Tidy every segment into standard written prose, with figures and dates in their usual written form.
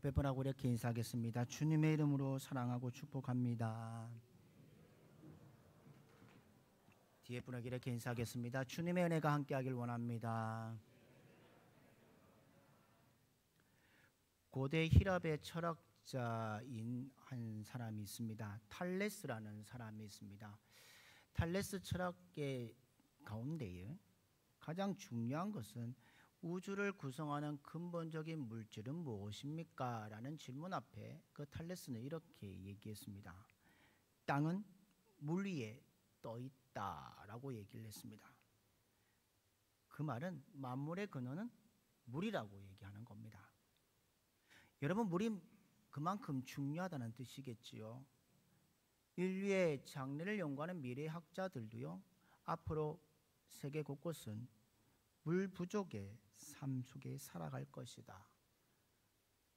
몇 번 하고 이렇게 인사하겠습니다. 주님의 이름으로 사랑하고 축복합니다. 뒤에 분에게 이렇게 인사하겠습니다. 주님의 은혜가 함께하길 원합니다. 고대 히랍의 철학자인 한 사람이 있습니다. 탈레스라는 사람이 있습니다. 탈레스 철학의 가운데에 가장 중요한 것은 우주를 구성하는 근본적인 물질은 무엇입니까? 라는 질문 앞에 그 탈레스는 이렇게 얘기했습니다. 땅은 물 위에 떠 있다 라고 얘기를 했습니다. 그 말은 만물의 근원은 물이라고 얘기하는 겁니다. 여러분, 물이 그만큼 중요하다는 뜻이겠지요. 인류의 장래를 연구하는 미래학자들도요, 앞으로 세계 곳곳은 물 부족의 삶 속에 살아갈 것이다.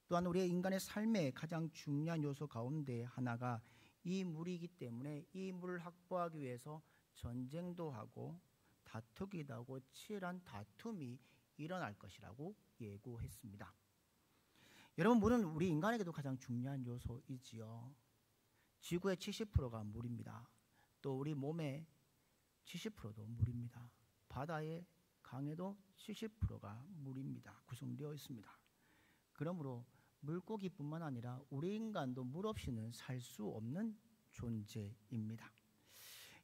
또한 우리의 인간의 삶의 가장 중요한 요소 가운데 하나가 이 물이기 때문에 이 물을 확보하기 위해서 전쟁도 하고 다투기도 하고 치열한 다툼이 일어날 것이라고 예고했습니다. 여러분, 물은 우리 인간에게도 가장 중요한 요소이지요. 지구의 70%가 물입니다. 또 우리 몸의 70%도 물입니다. 바다의 강에도 70%가 물입니다. 구성되어 있습니다. 그러므로 물고기뿐만 아니라 우리 인간도 물 없이는 살 수 없는 존재입니다.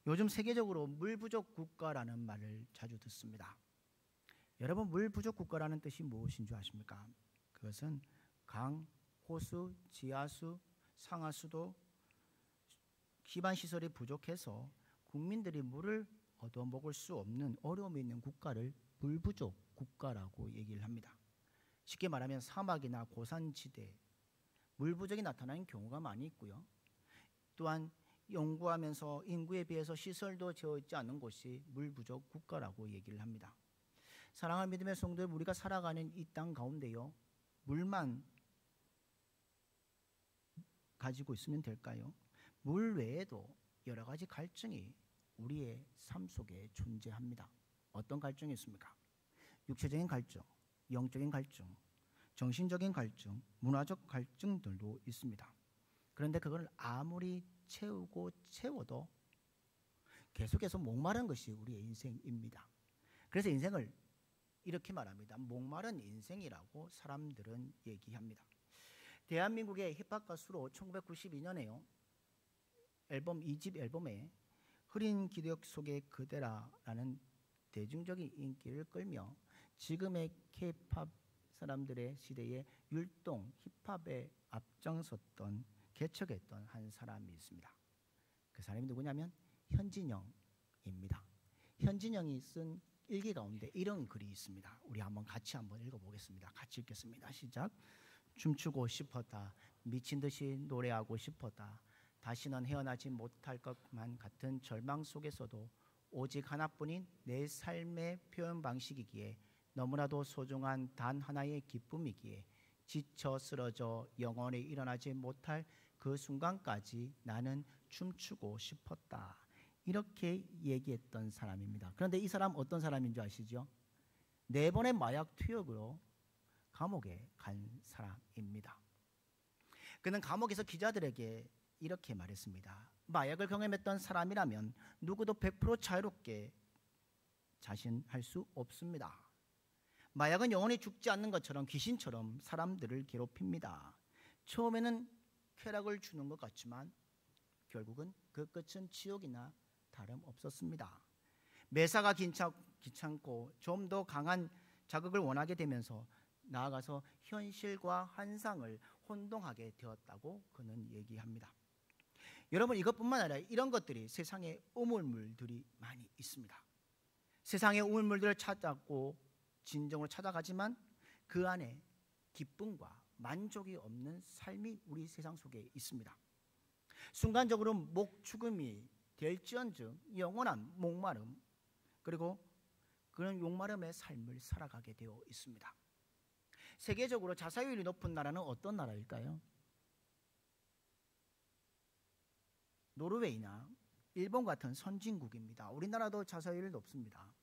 요즘 세계적으로 물 부족 국가라는 말을 자주 듣습니다. 여러분, 물 부족 국가라는 뜻이 무엇인 줄 아십니까? 그것은 강, 호수, 지하수, 상하수도 기반 시설이 부족해서 국민들이 물을 얻어먹을 수 없는 어려움이 있는 국가를 물 부족 국가라고 얘기를 합니다. 쉽게 말하면 사막이나 고산지대, 물 부족이 나타나는 경우가 많이 있고요. 또한 연구하면서 인구에 비해서 시설도 되어 있지 않은 곳이 물 부족 국가라고 얘기를 합니다. 사랑하는 믿음의 성도들, 우리가 살아가는 이 땅 가운데요, 물만 가지고 있으면 될까요? 물 외에도 여러 가지 갈증이 우리의 삶 속에 존재합니다. 어떤 갈증이 있습니까? 육체적인 갈증, 영적인 갈증, 정신적인 갈증, 문화적 갈증들도 있습니다. 그런데 그걸 아무리 채워도 계속해서 목마른 것이 우리의 인생입니다. 그래서 인생을 이렇게 말합니다. 목마른 인생이라고 사람들은 얘기합니다. 대한민국의 힙합 가수로 1992년에요. 앨범 2집 앨범에 흐린 기억 속의 그대라라는 대중적인 인기를 끌며 지금의 K-팝 사람들의 시대에 율동, 힙합에 앞장섰던 개척했던 한 사람이 있습니다. 그 사람이 누구냐면 현진영입니다. 현진영이 쓴 일기 가운데 이런 글이 있습니다. 우리 같이 한번 읽어보겠습니다. 같이 읽겠습니다. 시작. 춤추고 싶었다. 미친 듯이 노래하고 싶었다. 다시는 헤어나지 못할 것만 같은 절망 속에서도 오직 하나뿐인 내 삶의 표현 방식이기에 너무나도 소중한 단 하나의 기쁨이기에 지쳐 쓰러져 영원히 일어나지 못할 그 순간까지 나는 춤추고 싶었다. 이렇게 얘기했던 사람입니다. 그런데 이 사람 어떤 사람인 줄 아시죠? 4번의 마약 투약으로 감옥에 간 사람입니다. 그는 감옥에서 기자들에게 이렇게 말했습니다. 마약을 경험했던 사람이라면 누구도 100% 자유롭게 자신할 수 없습니다. 마약은 영원히 죽지 않는 것처럼 귀신처럼 사람들을 괴롭힙니다. 처음에는 쾌락을 주는 것 같지만 결국은 그 끝은 지옥이나 다름없었습니다. 매사가 귀찮고 좀 더 강한 자극을 원하게 되면서 나아가서 현실과 환상을 혼동하게 되었다고 그는 얘기합니다. 여러분, 이것뿐만 아니라 이런 것들이 세상에 우물물들이 많이 있습니다. 세상의 우물물들을 찾았고 진정으로 찾아가지만 그 안에 기쁨과 만족이 없는 삶이 우리 세상 속에 있습니다. 순간적으로 목축음이 될지언정 영원한 목마름, 그리고 그런 목마름의 삶을 살아가게 되어 있습니다. 세계적으로 자살률이 높은 나라는 어떤 나라일까요? 노르웨이나 일본 같은 선진국입니다. 우리나라도 자살률이 높습니다.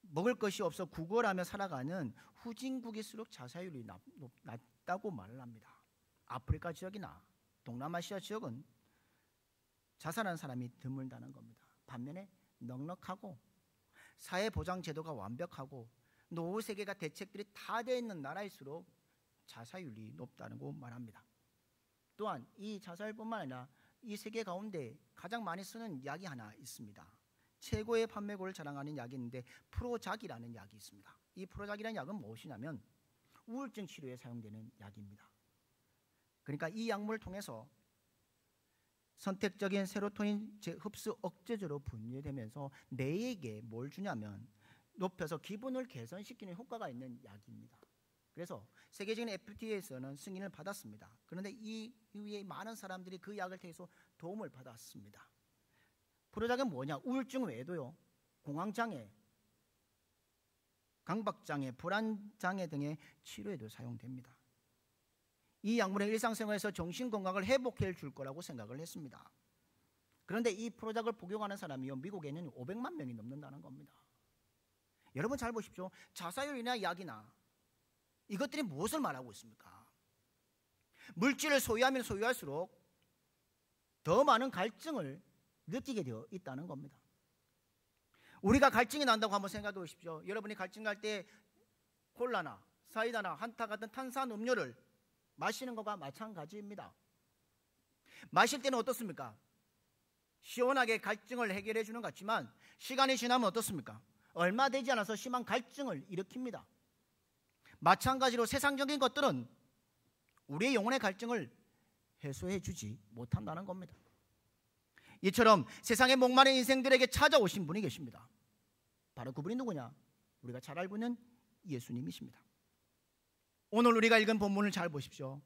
먹을 것이 없어 구걸하며 살아가는 후진국일수록 자살률이 없다고 말을 합니다. 아프리카 지역이나 동남아시아 지역은 자살하는 사람이 드물다는 겁니다. 반면에 넉넉하고 사회보장 제도가 완벽하고 노후 세계가 대책들이 다 되어 있는 나라일수록 자살률이 높다고 말합니다. 또한 이 자살뿐만 아니라 이 세계 가운데 가장 많이 쓰는 약이 하나 있습니다. 최고의 판매고를 자랑하는 약이 있는데 프로작이라는 약이 있습니다. 이 프로작이라는 약은 무엇이냐면 우울증 치료에 사용되는 약입니다. 그러니까 이 약물을 통해서 선택적인 세로토닌 흡수 억제제로 분해되면서 뇌에게 뭘 주냐면 높여서 기분을 개선시키는 효과가 있는 약입니다. 그래서 세계적인 FDA에서는 승인을 받았습니다. 그런데 이 이후에 많은 사람들이 그 약을 통해서 도움을 받았습니다. 프로작은 뭐냐? 우울증 외에도요, 공황장애, 강박장애, 불안장애 등의 치료에도 사용됩니다. 이 약물은 일상생활에서 정신건강을 회복해 줄 거라고 생각을 했습니다. 그런데 이 프로작을 복용하는 사람이요, 미국에는 500만 명이 넘는다는 겁니다. 여러분 잘 보십시오. 자살률이나 약이나 이것들이 무엇을 말하고 있습니까? 물질을 소유하면 소유할수록 더 많은 갈증을 느끼게 되어 있다는 겁니다. 우리가 갈증이 난다고 한번 생각해 보십시오. 여러분이 갈증 날 때 콜라나 사이다나 한타 같은 탄산 음료를 마시는 것과 마찬가지입니다. 마실 때는 어떻습니까? 시원하게 갈증을 해결해 주는 것 같지만 시간이 지나면 어떻습니까? 얼마 되지 않아서 심한 갈증을 일으킵니다. 마찬가지로 세상적인 것들은 우리의 영혼의 갈증을 해소해 주지 못한다는 겁니다. 이처럼 세상의 목마른 인생들에게 찾아오신 분이 계십니다. 바로 그분이 누구냐? 우리가 잘 알고 있는 예수님이십니다. 오늘 우리가 읽은 본문을 잘 보십시오.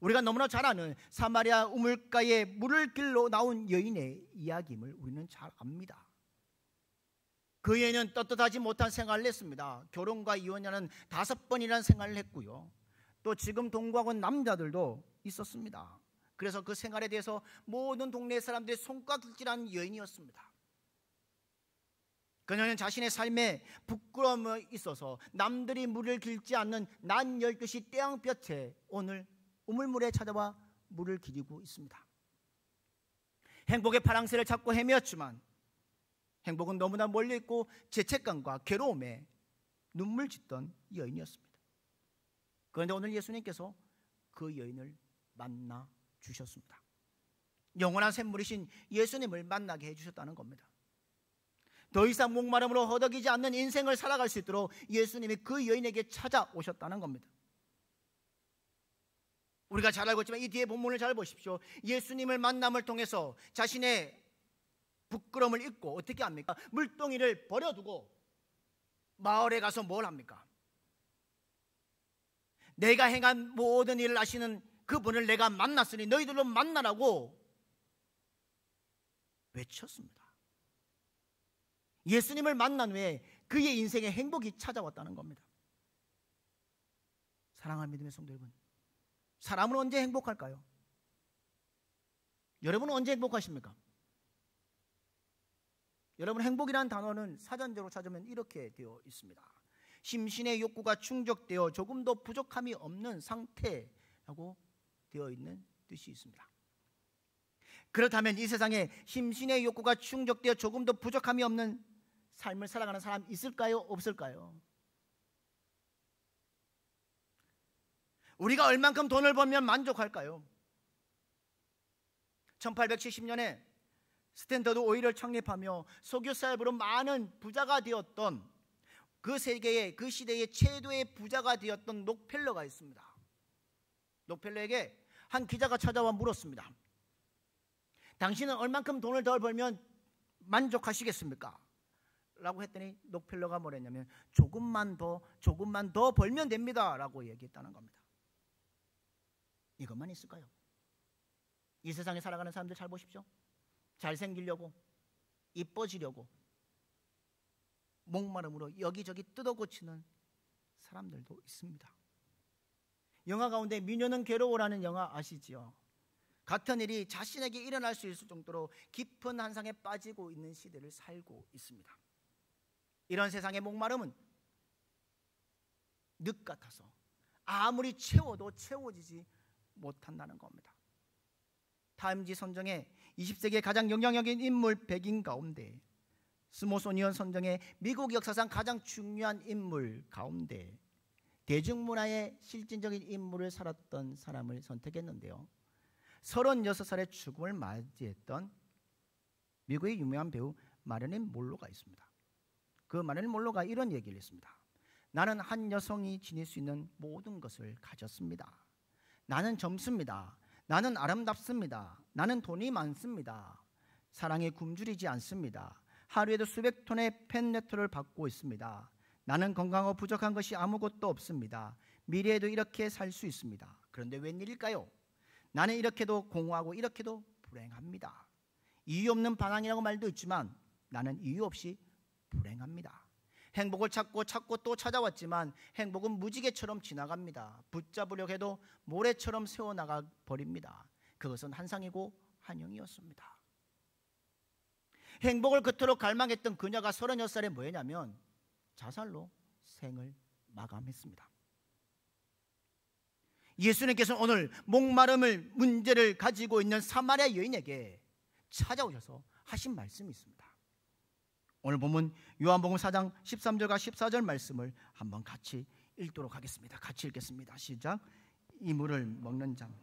우리가 너무나 잘 아는 사마리아 우물가에 물을 길러 나온 여인의 이야기임을 우리는 잘 압니다. 그 여인은 떳떳하지 못한 생활을 했습니다. 결혼과 이혼이라는 5번이라는 생활을 했고요. 또 지금 동거하고 온 남자들도 있었습니다. 그래서 그 생활에 대해서 모든 동네 사람들이 손가락질한 여인이었습니다. 그녀는 자신의 삶에 부끄러움이 있어서 남들이 물을 길지 않는 낮 12시 태양볕에 오늘 우물물에 찾아와 물을 기리고 있습니다. 행복의 파랑새를 찾고 헤매었지만 행복은 너무나 멀리 있고 죄책감과 괴로움에 눈물 짓던 여인이었습니다. 그런데 오늘 예수님께서 그 여인을 만나 주셨습니다. 영원한 샘물이신 예수님을 만나게 해주셨다는 겁니다. 더 이상 목마름으로 허덕이지 않는 인생을 살아갈 수 있도록 예수님이 그 여인에게 찾아오셨다는 겁니다. 우리가 잘 알고 있지만 이 뒤에 본문을 잘 보십시오. 예수님을 만남을 통해서 자신의 부끄러움을 잊고 어떻게 합니까? 물동이를 버려두고 마을에 가서 뭘 합니까? 내가 행한 모든 일을 아시는 그분을 내가 만났으니 너희들로 만나라고 외쳤습니다. 예수님을 만난 후에 그의 인생에 행복이 찾아왔다는 겁니다. 사랑하는 믿음의 성도 여러분, 사람은 언제 행복할까요? 여러분은 언제 행복하십니까? 여러분, 행복이라는 단어는 사전적으로 찾으면 이렇게 되어 있습니다. 심신의 욕구가 충족되어 조금도 부족함이 없는 상태라고 되어 있는 뜻이 있습니다. 그렇다면 이 세상에 심신의 욕구가 충족되어 조금도 부족함이 없는 삶을 살아가는 사람 있을까요? 없을까요? 우리가 얼만큼 돈을 벌면 만족할까요? 1870년에 스탠더드 오일을 창립하며 석유 사업으로 많은 부자가 되었던 그 세계의 그 시대의 최고의 부자가 되었던 록펠러가 있습니다. 록펠러에게 한 기자가 찾아와 물었습니다. 당신은 얼만큼 돈을 더 벌면 만족하시겠습니까? 라고 했더니 록펠러가 뭐랬냐면 조금만 더 벌면 됩니다 라고 얘기했다는 겁니다. 이것만 있을까요? 이 세상에 살아가는 사람들 잘 보십시오. 잘생기려고, 이뻐지려고 목마름으로 여기저기 뜯어고치는 사람들도 있습니다. 영화 가운데 미녀는 괴로워라는 영화 아시지요? 같은 일이 자신에게 일어날 수 있을 정도로 깊은 한상에 빠지고 있는 시대를 살고 있습니다. 이런 세상의 목마름은 늪 같아서 아무리 채워도 채워지지 못한다는 겁니다. 타임지 선정의 20세기의 가장 영향력인 인물 100인 가운데, 스모소니언 선정의 미국 역사상 가장 중요한 인물 가운데 대중문화의 실질적인 인물을 살았던 사람을 선택했는데요, 36살의 죽음을 맞이했던 미국의 유명한 배우 마릴린 monroe가 있습니다. 그 마릴린 monroe가 이런 얘기를 했습니다. 나는 한 여성이 지닐 수 있는 모든 것을 가졌습니다. 나는 젊습니다. 나는 아름답습니다. 나는 돈이 많습니다. 사랑에 굶주리지 않습니다. 하루에도 수백 톤의 팬레터를 받고 있습니다. 나는 건강하고 부족한 것이 아무것도 없습니다. 미래에도 이렇게 살 수 있습니다. 그런데 웬일일까요? 나는 이렇게도 공허하고 이렇게도 불행합니다. 이유 없는 반항이라고 말도 있지만 나는 이유 없이 불행합니다. 행복을 찾고 또 찾아왔지만 행복은 무지개처럼 지나갑니다. 붙잡으려고 해도 모래처럼 새어나가 버립니다. 그것은 한상이고 한영이었습니다. 행복을 그토록 갈망했던 그녀가 36살에 뭐 했냐면 자살로 생을 마감했습니다. 예수님께서는 오늘 목마름을 문제를 가지고 있는 사마리아 여인에게 찾아오셔서 하신 말씀이 있습니다. 오늘 보면 요한복음 4장 13절과 14절 말씀을 한번 같이 읽도록 하겠습니다. 같이 읽겠습니다. 시작. 이 물을 먹는 자는,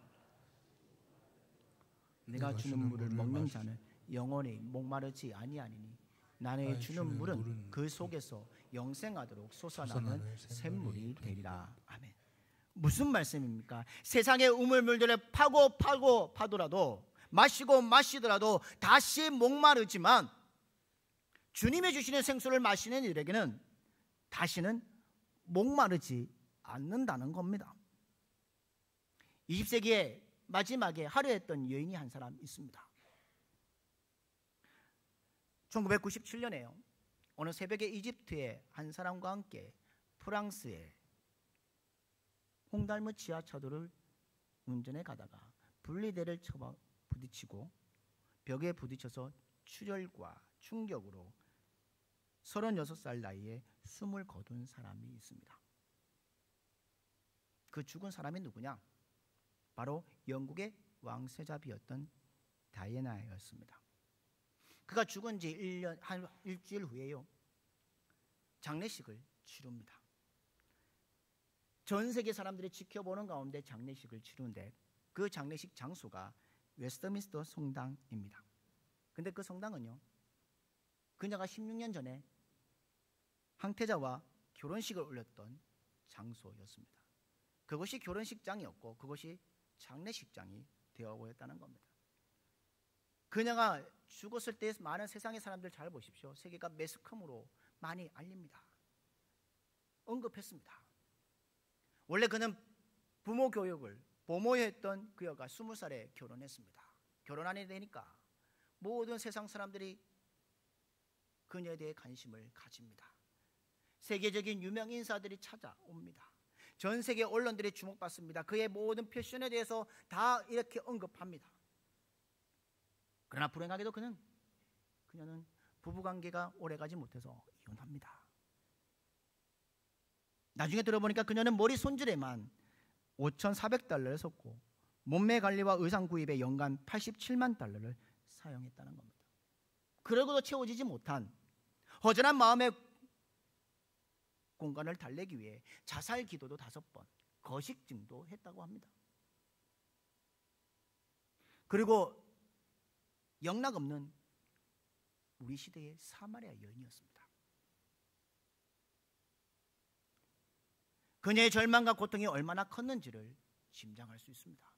내가 주는 물을 먹는 자는 영원히 목마르지 아니하니니 나의 주는 물은 그 속에서 영생하도록 솟아나는 샘물이 되리라. 아멘. 무슨 말씀입니까? 세상의 우물물들을 파더라도 마시더라도 다시 목마르지만 주님이 주시는 생수를 마시는 이들에게는 다시는 목마르지 않는다는 겁니다. 20세기의 마지막에 하루했던 여인이 한 사람 있습니다. 1997년에요. 어느 새벽에 이집트의 한 사람과 함께 프랑스의 홍달무 지하차도를 운전해 가다가 분리대를 부딪히고 벽에 부딪혀서 출혈과 충격으로 36살 나이에 숨을 거둔 사람이 있습니다. 그 죽은 사람이 누구냐? 바로 영국의 왕세자비였던 다이애나였습니다. 그가 죽은 지 한 일주일 후에요, 장례식을 치릅니다. 전 세계 사람들이 지켜보는 가운데 장례식을 치르는데 그 장례식 장소가 웨스트민스터 성당입니다. 근데 그 성당은요, 그녀가 16년 전에 항태자와 결혼식을 올렸던 장소였습니다. 그것이 결혼식장이었고 그것이 장례식장이 되어버렸다는 겁니다. 그녀가 죽었을 때 많은 세상의 사람들 잘 보십시오. 세계가 매스컴으로 많이 알립니다. 언급했습니다. 원래 그는 부모 교육을 보모했던 그 여가 20살에 결혼했습니다. 결혼 안 해도 되니까 모든 세상 사람들이 그녀에 대해 관심을 가집니다. 세계적인 유명 인사들이 찾아옵니다. 전 세계 언론들이 주목받습니다. 그의 모든 패션에 대해서 다 이렇게 언급합니다. 그러나 불행하게도 그녀는 부부관계가 오래가지 못해서 이혼합니다. 나중에 들어보니까 그녀는 머리 손질에만 $5,400를 썼고 몸매 관리와 의상 구입에 연간 $87만 사용했다는 겁니다. 그러고도 채워지지 못한 허전한 마음의 공간을 달래기 위해 자살 기도도 5번, 거식증도 했다고 합니다. 그리고 영락없는 우리 시대의 사마리아 여인이었습니다. 그녀의 절망과 고통이 얼마나 컸는지를 짐작할 수 있습니다.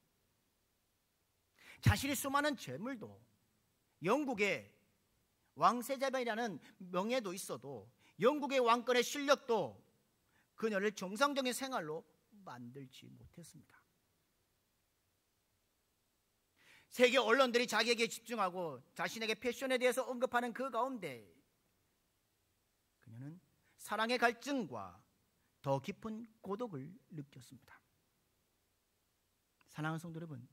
자신의 수많은 재물도, 영국의 왕세자비라는 명예도 있어도 영국의 왕권의 실력도 그녀를 정상적인 생활로 만들지 못했습니다. 세계 언론들이 자기에게 집중하고 자신에게 패션에 대해서 언급하는 그 가운데 그녀는 사랑의 갈증과 더 깊은 고독을 느꼈습니다. 사랑하는 성도 여러분,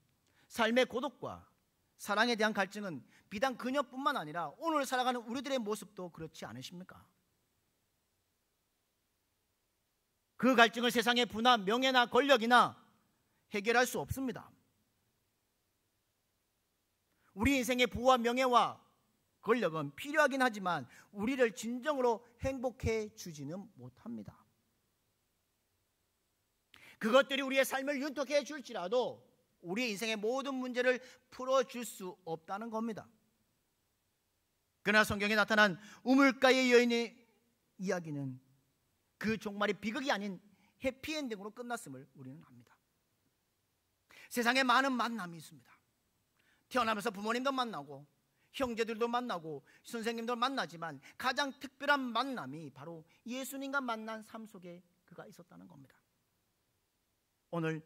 삶의 고독과 사랑에 대한 갈증은 비단 그녀뿐만 아니라 오늘 살아가는 우리들의 모습도 그렇지 않으십니까? 그 갈증을 세상의 부나 명예나 권력이나 해결할 수 없습니다. 우리 인생의 부와 명예와 권력은 필요하긴 하지만 우리를 진정으로 행복해 주지는 못합니다. 그것들이 우리의 삶을 윤택해 줄지라도 우리 인생의 모든 문제를 풀어줄 수 없다는 겁니다. 그러나 성경에 나타난 우물가의 여인의 이야기는 그 종말이 비극이 아닌 해피엔딩으로 끝났음을 우리는 압니다. 세상에 많은 만남이 있습니다. 태어나면서 부모님도 만나고 형제들도 만나고 선생님도 만나지만 가장 특별한 만남이 바로 예수님과 만난 삶 속에 그가 있었다는 겁니다. 오늘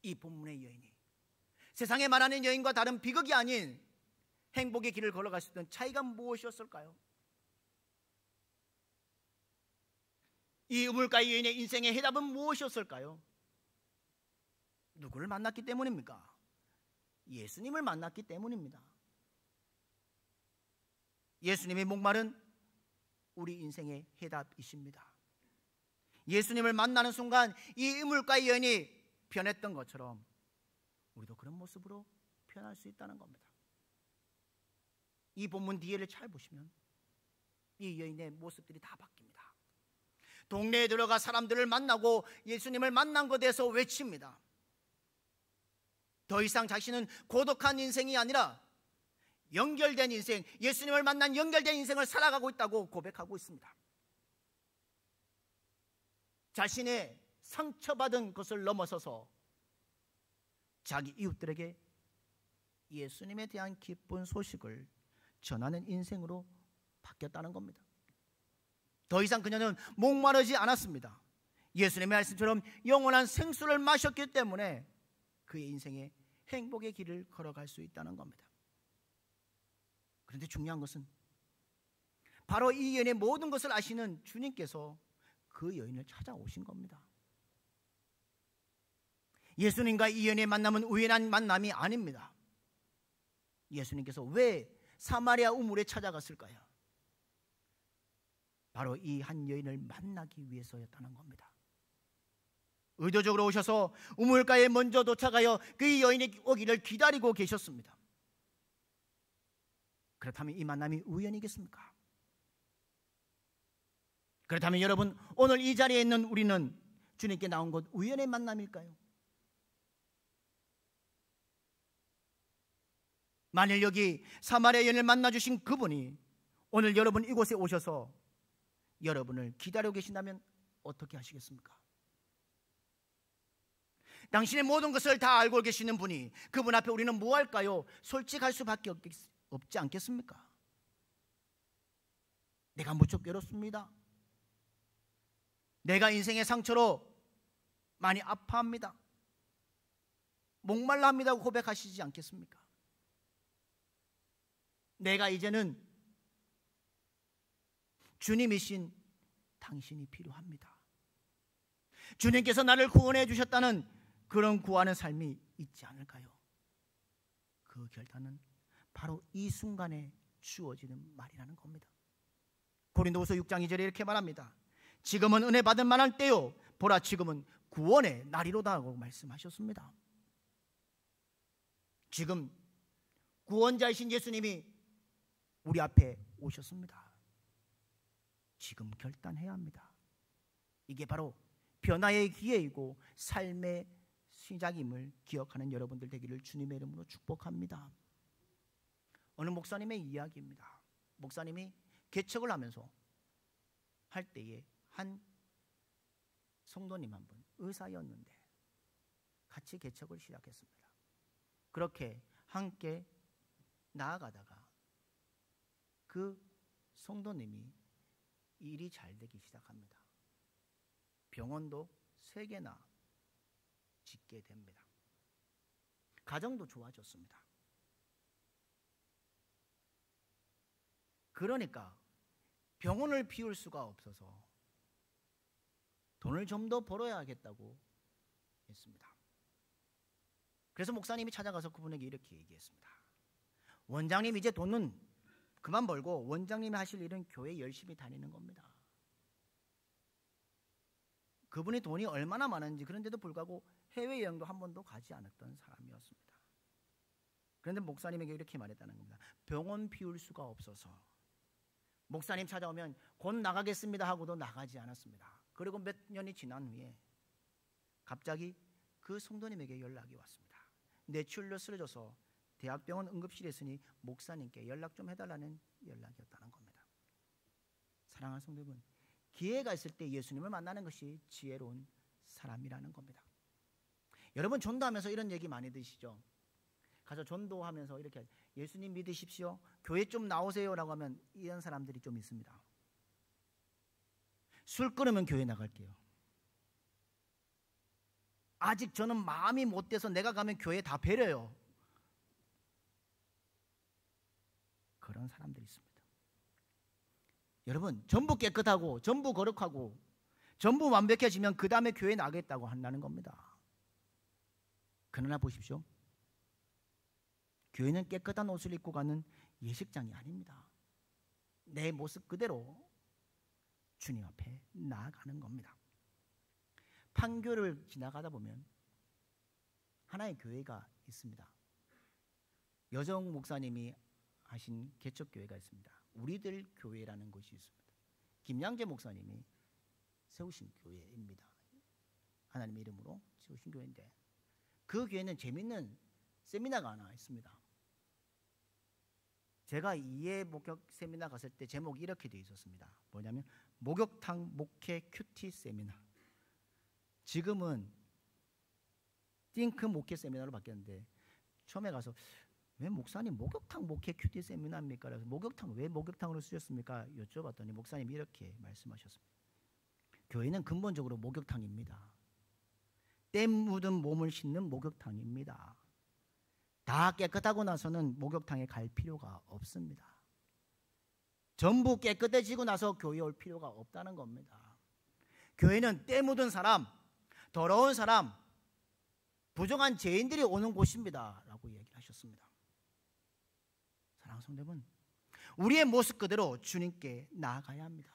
이 본문의 여인이 세상에 말하는 여인과 다른 비극이 아닌 행복의 길을 걸어갈 수 있던 차이가 무엇이었을까요? 이 우물가의 여인의 인생의 해답은 무엇이었을까요? 누구를 만났기 때문입니까? 예수님을 만났기 때문입니다. 예수님의 목말은 우리 인생의 해답이십니다. 예수님을 만나는 순간 이 우물가의 여인이 변했던 것처럼 우리도 그런 모습으로 변할 수 있다는 겁니다. 이 본문 뒤에를 잘 보시면 이 여인의 모습들이 다 바뀝니다. 동네에 들어가 사람들을 만나고 예수님을 만난 것에 대해서 외칩니다. 더 이상 자신은 고독한 인생이 아니라 연결된 인생, 예수님을 만난 연결된 인생을 살아가고 있다고 고백하고 있습니다. 자신의 상처받은 것을 넘어서서 자기 이웃들에게 예수님에 대한 기쁜 소식을 전하는 인생으로 바뀌었다는 겁니다. 더 이상 그녀는 목마르지 않았습니다. 예수님의 말씀처럼 영원한 생수를 마셨기 때문에 그의 인생에 행복의 길을 걸어갈 수 있다는 겁니다. 그런데 중요한 것은 바로 이 여인의 모든 것을 아시는 주님께서 그 여인을 찾아오신 겁니다. 예수님과 이 여인의 만남은 우연한 만남이 아닙니다. 예수님께서 왜 사마리아 우물에 찾아갔을까요? 바로 이 한 여인을 만나기 위해서였다는 겁니다. 의도적으로 오셔서 우물가에 먼저 도착하여 그 여인이 오기를 기다리고 계셨습니다. 그렇다면 이 만남이 우연이겠습니까? 그렇다면 여러분, 오늘 이 자리에 있는 우리는 주님께 나온 것 우연의 만남일까요? 만일 여기 사마리아 여인을 만나주신 그분이 오늘 여러분 이곳에 오셔서 여러분을 기다리고 계신다면 어떻게 하시겠습니까? 당신의 모든 것을 다 알고 계시는 분이 그분 앞에 우리는 뭐 할까요? 솔직할 수밖에 없지 않겠습니까? 내가 무척 괴롭습니다. 내가 인생의 상처로 많이 아파합니다. 목말라 합니다 고백하시지 않겠습니까? 내가 이제는 주님이신 당신이 필요합니다. 주님께서 나를 구원해 주셨다는 그런 구하는 삶이 있지 않을까요? 그 결단은 바로 이 순간에 주어지는 말이라는 겁니다. 고린도후서 6장 2절에 이렇게 말합니다. 지금은 은혜 받을 만한 때요 보라 지금은 구원의 날이로다 하고 말씀하셨습니다. 지금 구원자이신 예수님이 우리 앞에 오셨습니다. 지금 결단해야 합니다. 이게 바로 변화의 기회이고 삶의 시작임을 기억하는 여러분들 되기를 주님의 이름으로 축복합니다. 어느 목사님의 이야기입니다. 목사님이 개척을 하면서 할 때에 한 성도님 한 분, 의사였는데 같이 개척을 시작했습니다. 그렇게 함께 나아가다가 그 성도님이 일이 잘 되기 시작합니다. 병원도 3개나 짓게 됩니다. 가정도 좋아졌습니다. 그러니까 병원을 비울 수가 없어서 돈을 좀 더 벌어야겠다고 했습니다. 그래서 목사님이 찾아가서 그분에게 이렇게 얘기했습니다. 원장님 이제 돈은 그만 벌고 원장님이 하실 일은 교회 열심히 다니는 겁니다. 그분이 돈이 얼마나 많은지, 그런데도 불구하고 해외여행도 한 번도 가지 않았던 사람이었습니다. 그런데 목사님에게 이렇게 말했다는 겁니다. 병원 비울 수가 없어서 목사님 찾아오면 곧 나가겠습니다 하고도 나가지 않았습니다. 그리고 몇 년이 지난 후에 갑자기 그 성도님에게 연락이 왔습니다. 뇌출혈로 쓰러져서 대학병원 응급실에 있으니 목사님께 연락 좀 해달라는 연락이었다는 겁니다. 사랑하는 성도 여러분, 기회가 있을 때 예수님을 만나는 것이 지혜로운 사람이라는 겁니다. 여러분, 전도하면서 이런 얘기 많이 드시죠? 가서 전도하면서 이렇게 예수님 믿으십시오, 교회 좀 나오세요 라고 하면 이런 사람들이 좀 있습니다. 술 끊으면 교회 나갈게요. 아직 저는 마음이 못 돼서 내가 가면 교회 다 배려요. 그런 사람들이 있습니다. 여러분, 전부 깨끗하고 전부 거룩하고 전부 완벽해지면 그 다음에 교회 나가겠다고 한다는 겁니다. 그러나 보십시오, 교회는 깨끗한 옷을 입고 가는 예식장이 아닙니다. 내 모습 그대로 주님 앞에 나아가는 겁니다. 판교를 지나가다 보면 하나의 교회가 있습니다. 여정 목사님이 하신 개척교회가 있습니다. 우리들 교회라는 곳이 있습니다. 김양재 목사님이 세우신 교회입니다. 하나님의 이름으로 세우신 교회인데, 그 교회는 재밌는 세미나가 하나 있습니다. 제가 2회 목욕 세미나 갔을 때 제목이 이렇게 되어 있었습니다. 뭐냐면 목욕탕 목회 큐티 세미나. 지금은 띵크 목회 세미나로 바뀌었는데, 처음에 가서 왜 목사님 목욕탕 목회 큐티 세미나입니까? 그래서 목욕탕 왜 목욕탕으로 쓰셨습니까? 여쭤봤더니 목사님이 이렇게 말씀하셨습니다. 교회는 근본적으로 목욕탕입니다. 때 묻은 몸을 씻는 목욕탕입니다. 다 깨끗하고 나서는 목욕탕에 갈 필요가 없습니다. 전부 깨끗해지고 나서 교회에 올 필요가 없다는 겁니다. 교회는 때 묻은 사람, 더러운 사람, 부정한 죄인들이 오는 곳입니다 라고 얘기하셨습니다. 사랑하는 성도 여러분, 우리의 모습 그대로 주님께 나아가야 합니다.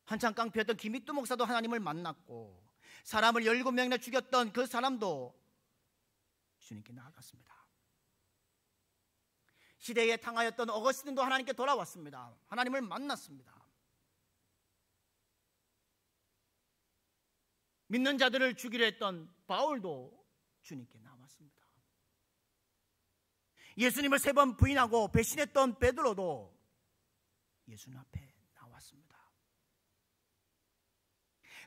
한창 깡패였던 김익두 목사도 하나님을 만났고, 사람을 17명이나 죽였던 그 사람도 주님께 나아갔습니다. 시대에 탕하였던 어거스틴도 하나님께 돌아왔습니다. 하나님을 만났습니다. 믿는 자들을 죽이려 했던 바울도 주님께 나왔습니다. 예수님을 3번 부인하고 배신했던 베드로도 예수님 앞에 나왔습니다.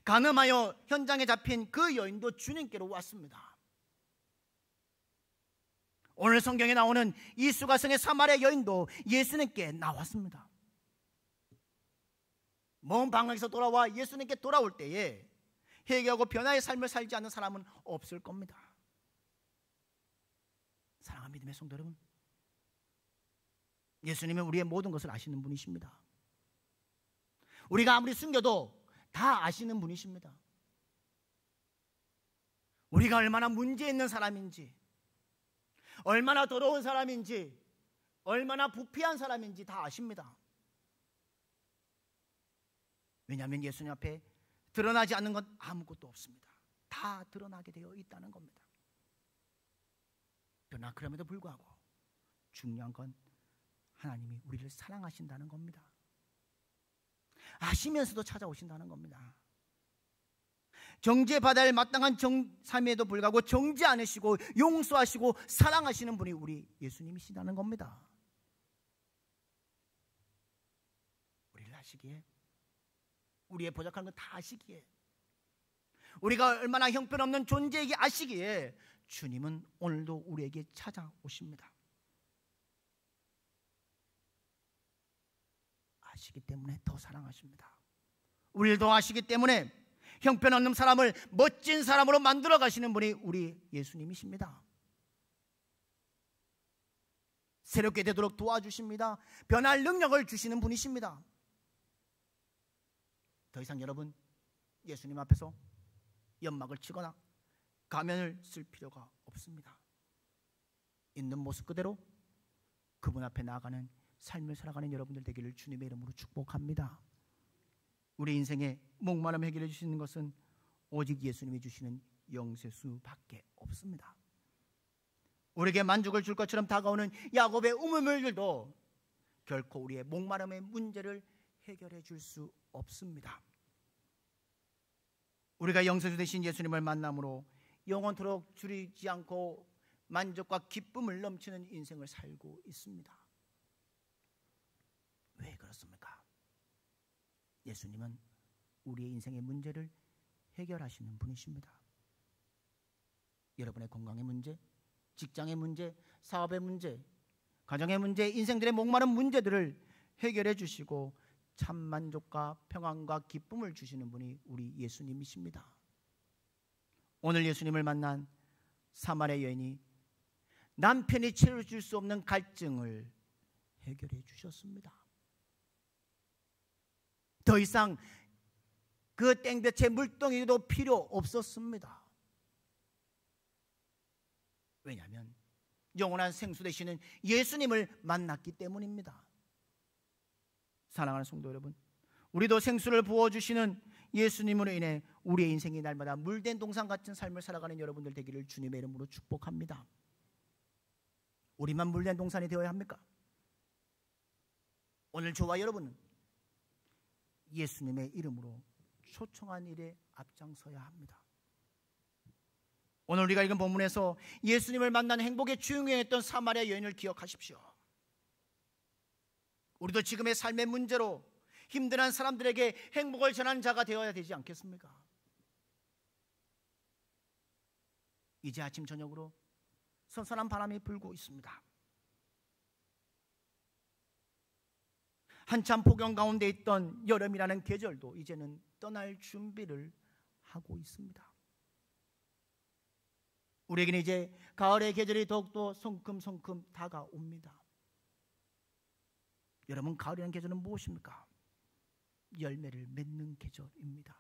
간음하여 현장에 잡힌 그 여인도 주님께로 왔습니다. 오늘 성경에 나오는 이수가성의 사마리아 여인도 예수님께 나왔습니다. 먼 방향에서 돌아와 예수님께 돌아올 때에 회개하고 변화의 삶을 살지 않는 사람은 없을 겁니다. 사랑하는 믿음의 성도 여러분, 예수님은 우리의 모든 것을 아시는 분이십니다. 우리가 아무리 숨겨도 다 아시는 분이십니다. 우리가 얼마나 문제 있는 사람인지, 얼마나 더러운 사람인지, 얼마나 부패한 사람인지 다 아십니다. 왜냐하면 예수님 앞에 드러나지 않는 건 아무것도 없습니다. 다 드러나게 되어 있다는 겁니다. 그러나 그럼에도 불구하고 중요한 건 하나님이 우리를 사랑하신다는 겁니다. 아시면서도 찾아오신다는 겁니다. 정죄받아야 할 마땅한 삶에도 불구하고 정죄 않으시고 용서하시고 사랑하시는 분이 우리 예수님이시다는 겁니다. 우리를 아시기에, 우리의 보작하는 건 다 아시기에, 우리가 얼마나 형편없는 존재이기 아시기에 주님은 오늘도 우리에게 찾아오십니다. 아시기 때문에 더 사랑하십니다. 우리를 더 아시기 때문에 형편없는 사람을 멋진 사람으로 만들어 가시는 분이 우리 예수님이십니다. 새롭게 되도록 도와주십니다. 변할 능력을 주시는 분이십니다. 더 이상 여러분, 예수님 앞에서 연막을 치거나 가면을 쓸 필요가 없습니다. 있는 모습 그대로 그분 앞에 나아가는 삶을 살아가는 여러분들 되기를 주님의 이름으로 축복합니다. 우리 인생의 목마름 해결해 주시는 것은 오직 예수님이 주시는 영세수밖에 없습니다. 우리에게 만족을 줄 것처럼 다가오는 야곱의 우물물들도 결코 우리의 목마름의 문제를 해결해 줄 수 없습니다. 우리가 영세주 되신 예수님을 만남으로 영원토록 줄이지 않고 만족과 기쁨을 넘치는 인생을 살고 있습니다. 왜 그렇습니까? 예수님은 우리의 인생의 문제를 해결하시는 분이십니다. 여러분의 건강의 문제, 직장의 문제, 사업의 문제, 가정의 문제, 인생들의 목마른 문제들을 해결해 주시고 참 만족과 평안과 기쁨을 주시는 분이 우리 예수님이십니다. 오늘 예수님을 만난 사마리아 여인이 남편이 채워줄 수 없는 갈증을 해결해 주셨습니다. 더 이상 그 땡볕의 물동이도 필요 없었습니다. 왜냐하면 영원한 생수 되시는 예수님을 만났기 때문입니다. 사랑하는 성도 여러분, 우리도 생수를 부어주시는 예수님으로 인해 우리의 인생이 날마다 물된 동산 같은 삶을 살아가는 여러분들 되기를 주님의 이름으로 축복합니다. 우리만 물된 동산이 되어야 합니까? 오늘 저와 여러분은 예수님의 이름으로 초청한 일에 앞장서야 합니다. 오늘 우리가 읽은 본문에서 예수님을 만난 행복의 주인공이었던 사마리아 여인을 기억하십시오. 우리도 지금의 삶의 문제로 힘든 사람들에게 행복을 전하는 자가 되어야 되지 않겠습니까? 이제 아침 저녁으로 선선한 바람이 불고 있습니다. 한참 폭염 가운데 있던 여름이라는 계절도 이제는 떠날 준비를 하고 있습니다. 우리에게는 이제 가을의 계절이 더욱더 성큼성큼 다가옵니다. 여러분, 가을이라는 계절은 무엇입니까? 열매를 맺는 계절입니다.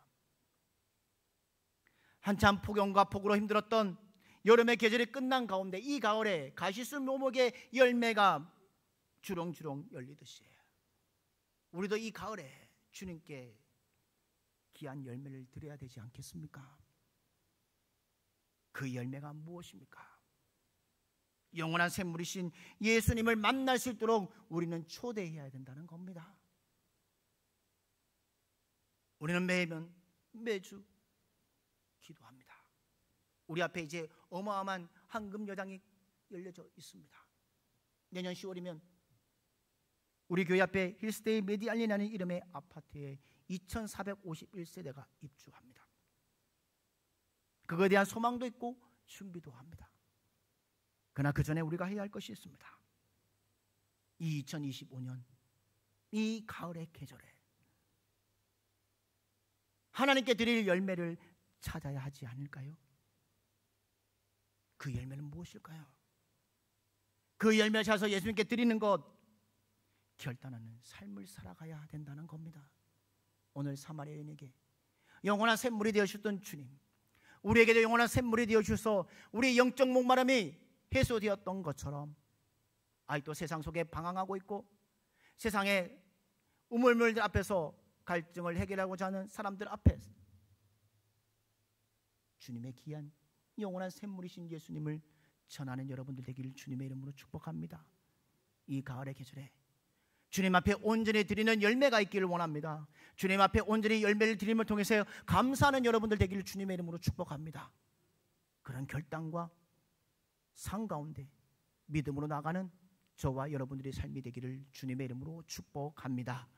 한참 폭염과 폭우로 힘들었던 여름의 계절이 끝난 가운데 이 가을에 가시수 묘목의 열매가 주렁주렁 열리듯이 우리도 이 가을에 주님께 귀한 열매를 드려야 되지 않겠습니까? 그 열매가 무엇입니까? 영원한 샘물이신 예수님을 만날 수 있도록 우리는 초대해야 된다는 겁니다. 우리는 매주 기도합니다. 우리 앞에 이제 어마어마한 황금 여장이 열려져 있습니다. 내년 10월이면 우리 교회 앞에 힐스데이 메디알리라는 이름의 아파트에 2451세대가 입주합니다. 그거에 대한 소망도 있고 준비도 합니다. 그러나 그 전에 우리가 해야 할 것이 있습니다. 이 2025년 이 가을의 계절에 하나님께 드릴 열매를 찾아야 하지 않을까요? 그 열매는 무엇일까요? 그 열매를 찾아서 예수님께 드리는 것, 결단하는 삶을 살아가야 된다는 겁니다. 오늘 사마리아 여인에게 영원한 샘물이 되어주셨던 주님, 우리에게도 영원한 샘물이 되어주셔서 우리의 영적 목마름이 해소되었던 것처럼 아직도 세상 속에 방황하고 있고 세상의 우물물 앞에서 갈증을 해결하고자 하는 사람들 앞에 주님의 귀한 영원한 샘물이신 예수님을 전하는 여러분들 되기를 주님의 이름으로 축복합니다. 이 가을의 계절에 주님 앞에 온전히 드리는 열매가 있기를 원합니다. 주님 앞에 온전히 열매를 드림을 통해서 감사하는 여러분들 되기를 주님의 이름으로 축복합니다. 그런 결단과 상 가운데 믿음으로 나가는 저와 여러분들의 삶이 되기를 주님의 이름으로 축복합니다.